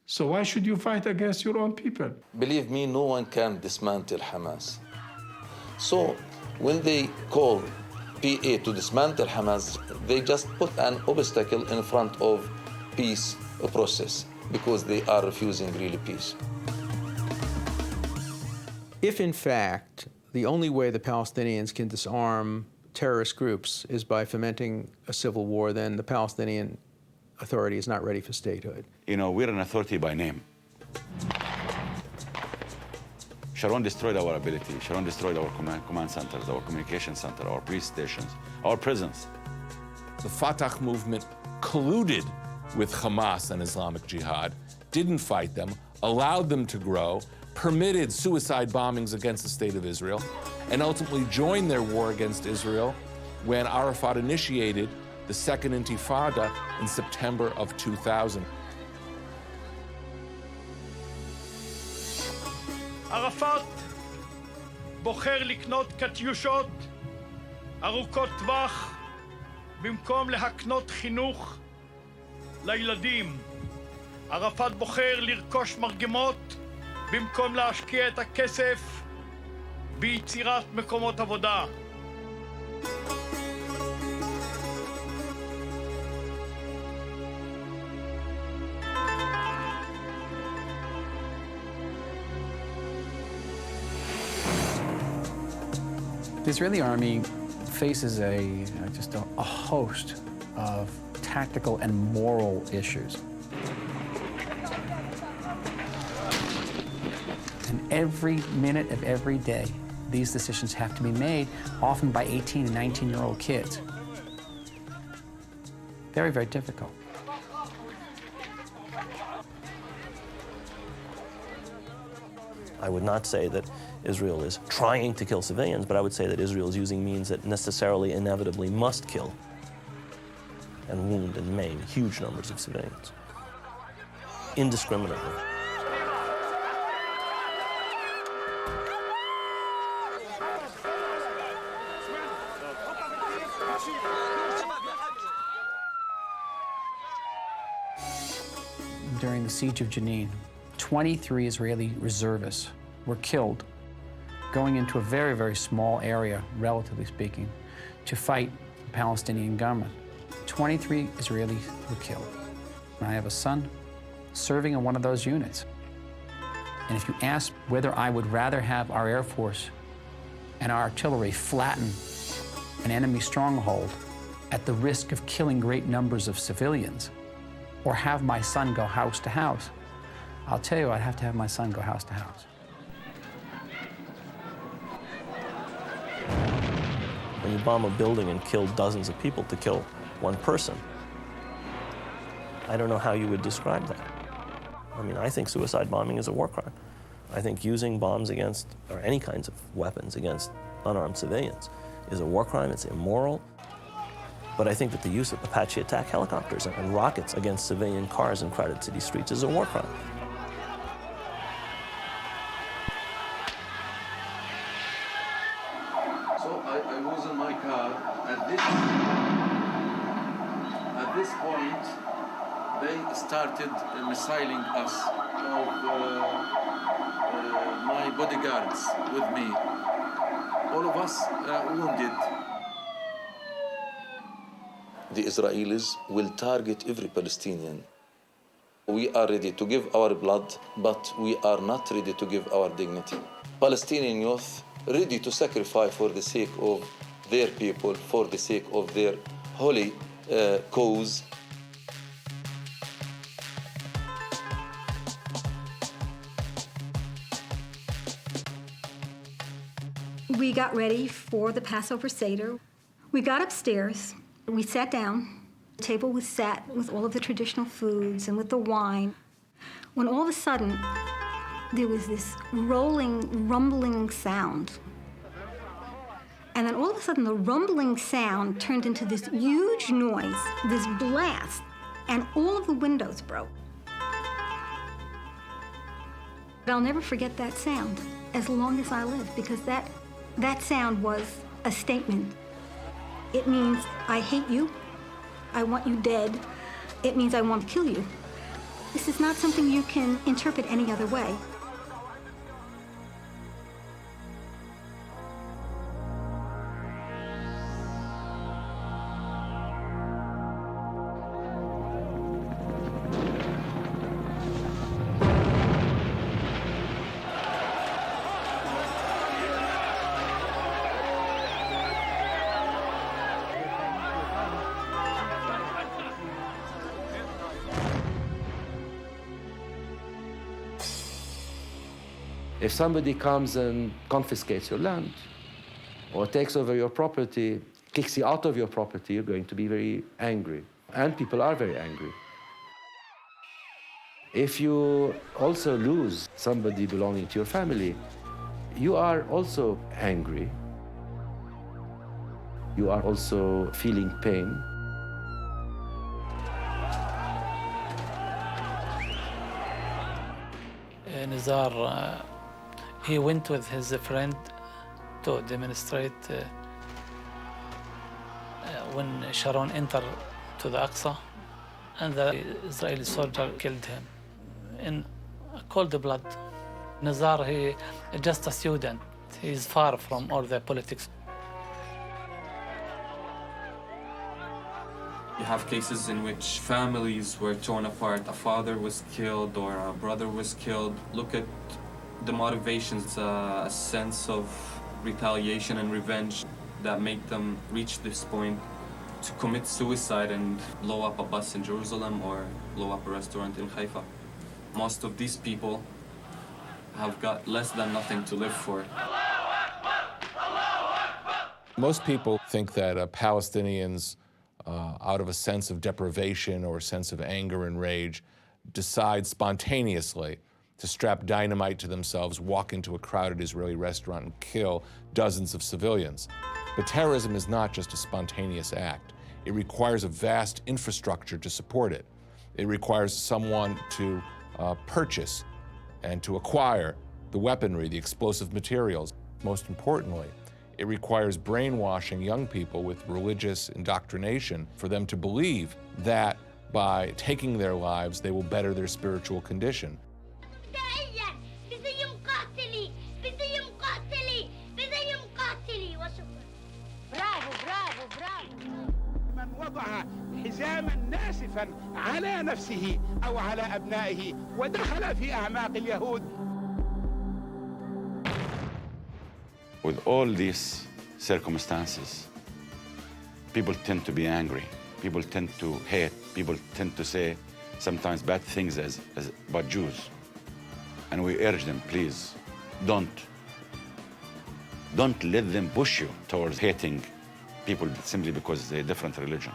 So why should you fight against your own people? Believe me, no one can dismantle Hamas. So when they call PA to dismantle Hamas, they just put an obstacle in front of peace process because they are refusing really peace. If in fact the only way the Palestinians can disarm terrorist groups is by fomenting a civil war, then the Palestinian Authority is not ready for statehood. You know, we're an authority by name. Sharon destroyed our ability. Sharon destroyed our command centers, our communication center, our police stations, our prisons. The Fatah movement colluded with Hamas and Islamic Jihad, didn't fight them, allowed them to grow, permitted suicide bombings against the State of Israel, and ultimately joined their war against Israel when Arafat initiated the Second Intifada in September of 2000. ערפאת בוחר לקנות קטיושות ארוכות טווח במקום להקנות חינוך לילדים. ערפאת בוחר לרכוש מרגמות במקום להשקיע את הכסף ביצירת מקומות עבודה. The Israeli army faces just a host of tactical and moral issues. And every minute of every day, these decisions have to be made, often by 18 and 19-year-old kids. Very, very difficult. I would not say that Israel is trying to kill civilians, but I would say that Israel is using means that necessarily, inevitably must kill and wound and maim huge numbers of civilians, indiscriminately. During the siege of Jenin, 23 Israeli reservists were killed going into a very, very small area, relatively speaking, to fight the Palestinian government. 23 Israelis were killed. And I have a son serving in one of those units. And if you ask whether I would rather have our Air Force and our artillery flatten an enemy stronghold at the risk of killing great numbers of civilians, or have my son go house to house, I'll tell you, I'd have to have my son go house to house. When you bomb a building and kill dozens of people to kill one person, I don't know how you would describe that. I mean, I think suicide bombing is a war crime. I think using bombs against, or any kinds of weapons against unarmed civilians is a war crime, it's immoral. But I think that the use of Apache attack helicopters and rockets against civilian cars in crowded city streets is a war crime. So I was in my car. At this point, they started missiling us, my bodyguards with me. All of us wounded. The Israelis will target every Palestinian. We are ready to give our blood, but we are not ready to give our dignity. Palestinian youth ready to sacrifice for the sake of their people, for the sake of their holy cause. We got ready for the Passover Seder. We got upstairs. We sat down. The table was set with all of the traditional foods and with the wine. When all of a sudden, there was this rolling, rumbling sound. And then all of a sudden, the rumbling sound turned into this huge noise, this blast, and all of the windows broke. But I'll never forget that sound as long as I live, because that sound was a statement. It means, I hate you, I want you dead. It means I want to kill you. This is not something you can interpret any other way. If somebody comes and confiscates your land or takes over your property, kicks you out of your property, you're going to be very angry. And people are very angry. If you also lose somebody belonging to your family, you are also angry. You are also feeling pain. Nizar, he went with his friend to demonstrate when Sharon entered to the Aqsa, and the Israeli soldier killed him in cold blood. Nizar, he just a student. He's far from all the politics. You have cases in which families were torn apart. A father was killed or a brother was killed. Look at the motivations, a sense of retaliation and revenge that make them reach this point to commit suicide and blow up a bus in Jerusalem or blow up a restaurant in Haifa. Most of these people have got less than nothing to live for. Most people think that Palestinians, out of a sense of deprivation or a sense of anger and rage, decide spontaneously to strap dynamite to themselves, walk into a crowded Israeli restaurant and kill dozens of civilians. But terrorism is not just a spontaneous act. It requires a vast infrastructure to support it. It requires someone to purchase and to acquire the weaponry, the explosive materials. Most importantly, it requires brainwashing young people with religious indoctrination for them to believe that by taking their lives, they will better their spiritual condition. حزاما ناسفا على نفسه أو على أبنائه ودخل في أعماق اليهود. With all these circumstances, people tend to be angry. People tend to hate. People tend to say sometimes bad things as about Jews. And we urge them, please, don't let them push you towards hating people simply because they're a different religion.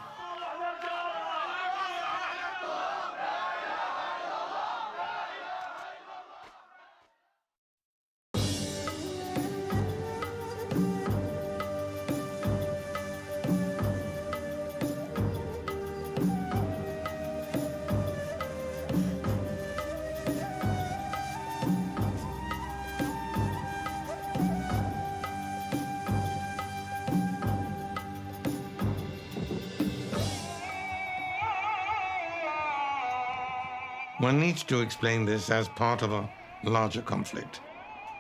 One needs to explain this as part of a larger conflict.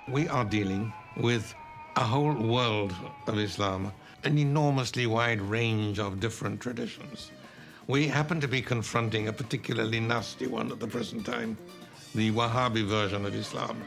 We are dealing with a whole world of Islam, an enormously wide range of different traditions. We happen to be confronting a particularly nasty one at the present time, the Wahhabi version of Islam.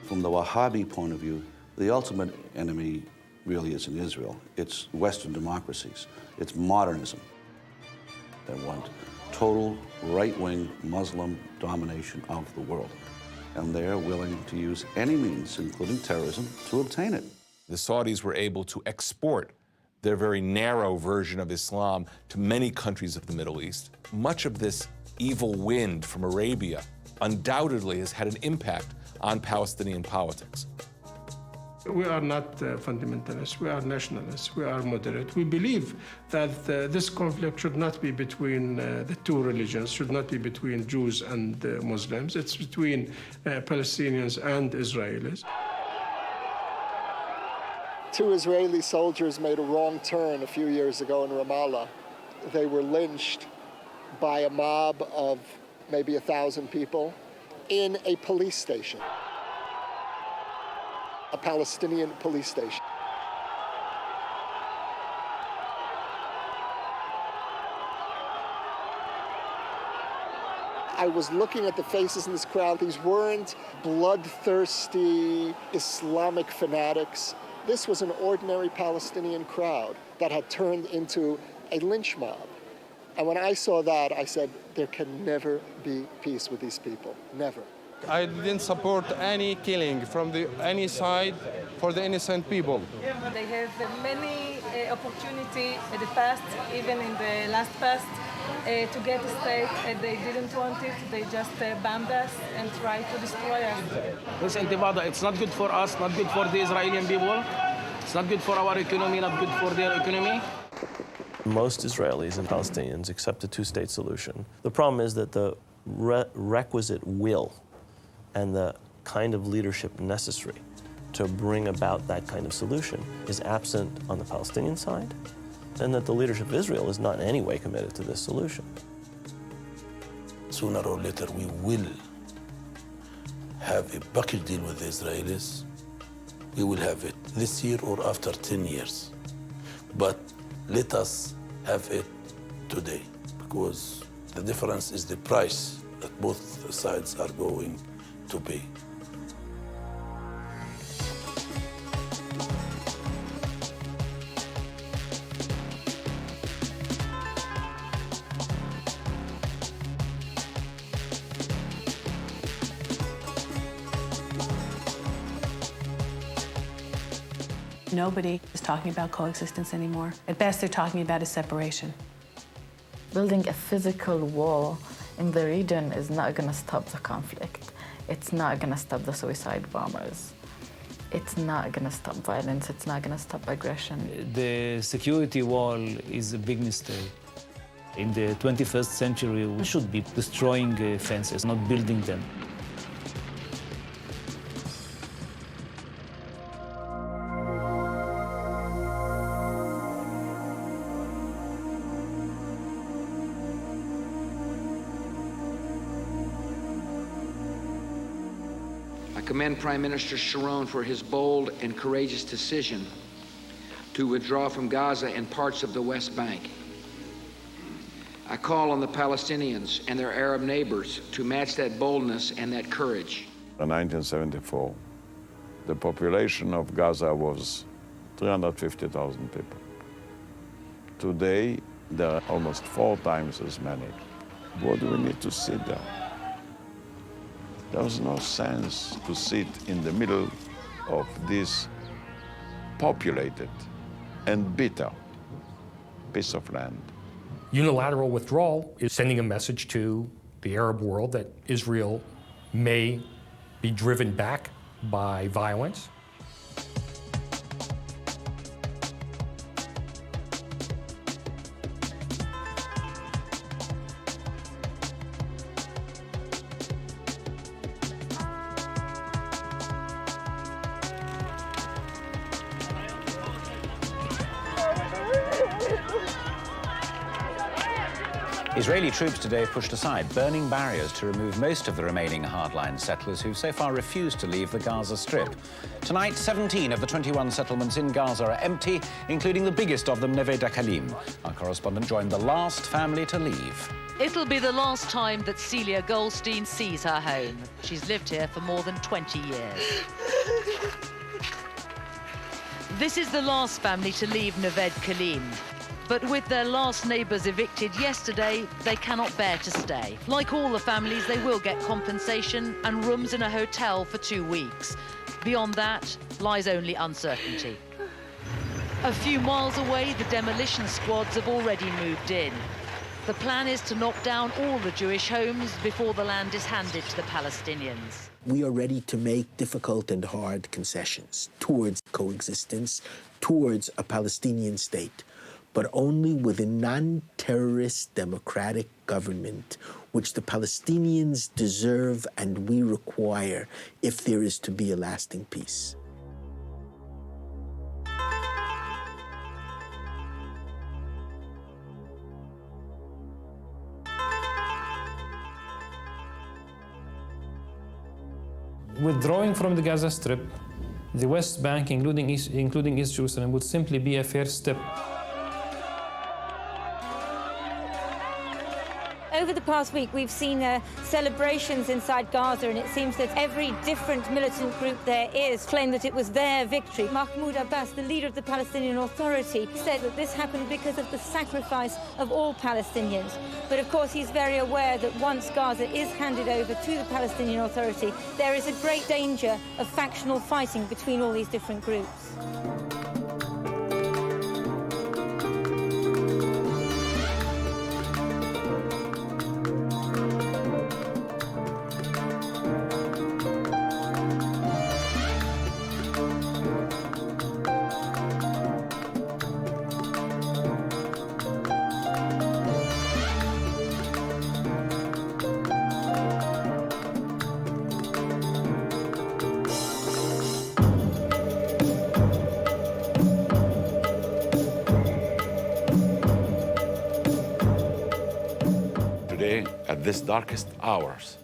From the Wahhabi point of view, the ultimate enemy really isn't Israel. It's Western democracies. It's modernism. They want total right-wing Muslim domination of the world. And they're willing to use any means, including terrorism, to obtain it. The Saudis were able to export their very narrow version of Islam to many countries of the Middle East. Much of this evil wind from Arabia undoubtedly has had an impact on Palestinian politics. We are not fundamentalists, we are nationalists, we are moderate. We believe that this conflict should not be between the two religions, should not be between Jews and Muslims. It's between Palestinians and Israelis. 2 Israeli soldiers made a wrong turn a few years ago in Ramallah. They were lynched by a mob of maybe 1,000 people in a police station. A Palestinian police station. I was looking at the faces in this crowd. These weren't bloodthirsty Islamic fanatics. This was an ordinary Palestinian crowd that had turned into a lynch mob. And when I saw that, I said, there can never be peace with these people, never. I didn't support any killing from any side for the innocent people. They have many opportunities in the past, even in the last past, to get a state, and they didn't want it. They just bombed us and tried to destroy us. This intifada, it's not good for us, not good for the Israeli people. It's not good for our economy, not good for their economy. Most Israelis and Palestinians accept a two-state solution. The problem is that the requisite will and the kind of leadership necessary to bring about that kind of solution is absent on the Palestinian side, and that the leadership of Israel is not in any way committed to this solution. Sooner or later, we will have a package deal with the Israelis. We will have it this year or after 10 years. But let us have it today, because the difference is the price that both sides are going to pay. Nobody is talking about coexistence anymore. At best, they're talking about a separation. Building a physical wall in the region is not going to stop the conflict. It's not going to stop the suicide bombers. It's not going to stop violence. It's not going to stop aggression. The security wall is a big mistake. In the 21st century, we should be destroying fences, not building them. I commend Prime Minister Sharon for his bold and courageous decision to withdraw from Gaza and parts of the West Bank. I call on the Palestinians and their Arab neighbors to match that boldness and that courage. In 1974, the population of Gaza was 350,000 people. Today, there are almost 4 times as many. What do we need to sit down? There's no sense to sit in the middle of this populated and bitter piece of land. Unilateral withdrawal is sending a message to the Arab world that Israel may be driven back by violence. Israeli troops today have pushed aside burning barriers to remove most of the remaining hardline settlers who've so far refused to leave the Gaza Strip. Tonight, 17 of the 21 settlements in Gaza are empty, including the biggest of them, Neve Dakalim. Our correspondent joined the last family to leave. It'll be the last time that Celia Goldstein sees her home. She's lived here for more than 20 years. This is the last family to leave Neve Dakalim. But with their last neighbours evicted yesterday, they cannot bear to stay. Like all the families, they will get compensation and rooms in a hotel for 2 weeks. Beyond that lies only uncertainty. A few miles away, the demolition squads have already moved in. The plan is to knock down all the Jewish homes before the land is handed to the Palestinians. We are ready to make difficult and hard concessions towards coexistence, towards a Palestinian state, but only with a non-terrorist democratic government, which the Palestinians deserve and we require if there is to be a lasting peace. Withdrawing from the Gaza Strip, the West Bank, including East Jerusalem, would simply be a first step. Over the past week, we've seen celebrations inside Gaza, and it seems that every different militant group there is claimed that it was their victory. Mahmoud Abbas, the leader of the Palestinian Authority, said that this happened because of the sacrifice of all Palestinians. But of course, he's very aware that once Gaza is handed over to the Palestinian Authority, there is a great danger of factional fighting between all these different groups. At this darkest hours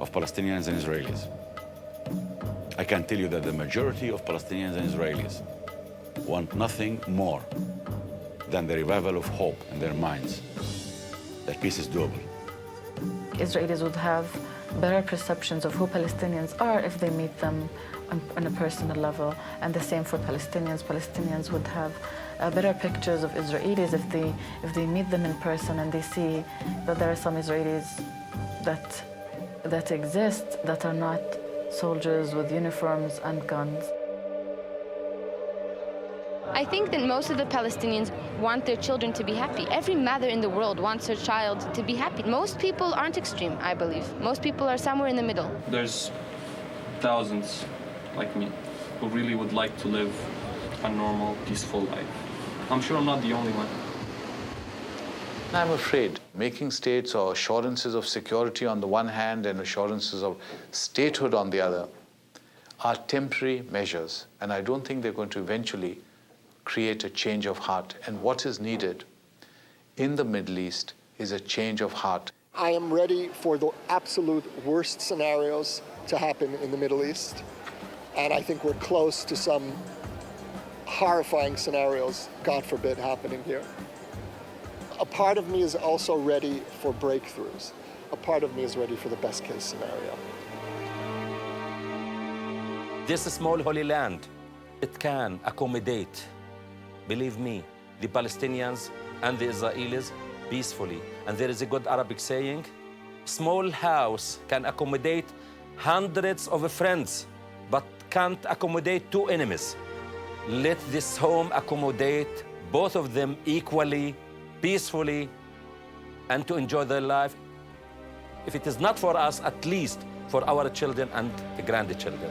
of Palestinians and Israelis, I can tell you that the majority of Palestinians and Israelis want nothing more than the revival of hope in their minds, that peace is doable. Israelis would have better perceptions of who Palestinians are if they meet them on a personal level, and the same for Palestinians. Palestinians would have better pictures of Israelis if they meet them in person and they see that there are some Israelis that exist that are not soldiers with uniforms and guns. I think that most of the Palestinians want their children to be happy. Every mother in the world wants her child to be happy. Most people aren't extreme, I believe. Most people are somewhere in the middle. There's thousands like me who really would like to live a normal, peaceful life. I'm sure I'm not the only one. I'm afraid making states or assurances of security on the one hand and assurances of statehood on the other are temporary measures, and I don't think they're going to eventually create a change of heart. And what is needed in the Middle East is a change of heart. I am ready for the absolute worst scenarios to happen in the Middle East, and I think we're close to some horrifying scenarios, God forbid, happening here. A part of me is also ready for breakthroughs. A part of me is ready for the best case scenario. This small holy land, it can accommodate, believe me, the Palestinians and the Israelis peacefully. And there is a good Arabic saying, small house can accommodate hundreds of friends, but can't accommodate two enemies. Let this home accommodate both of them equally, peacefully, and to enjoy their life. If it is not for us, at least for our children and grandchildren.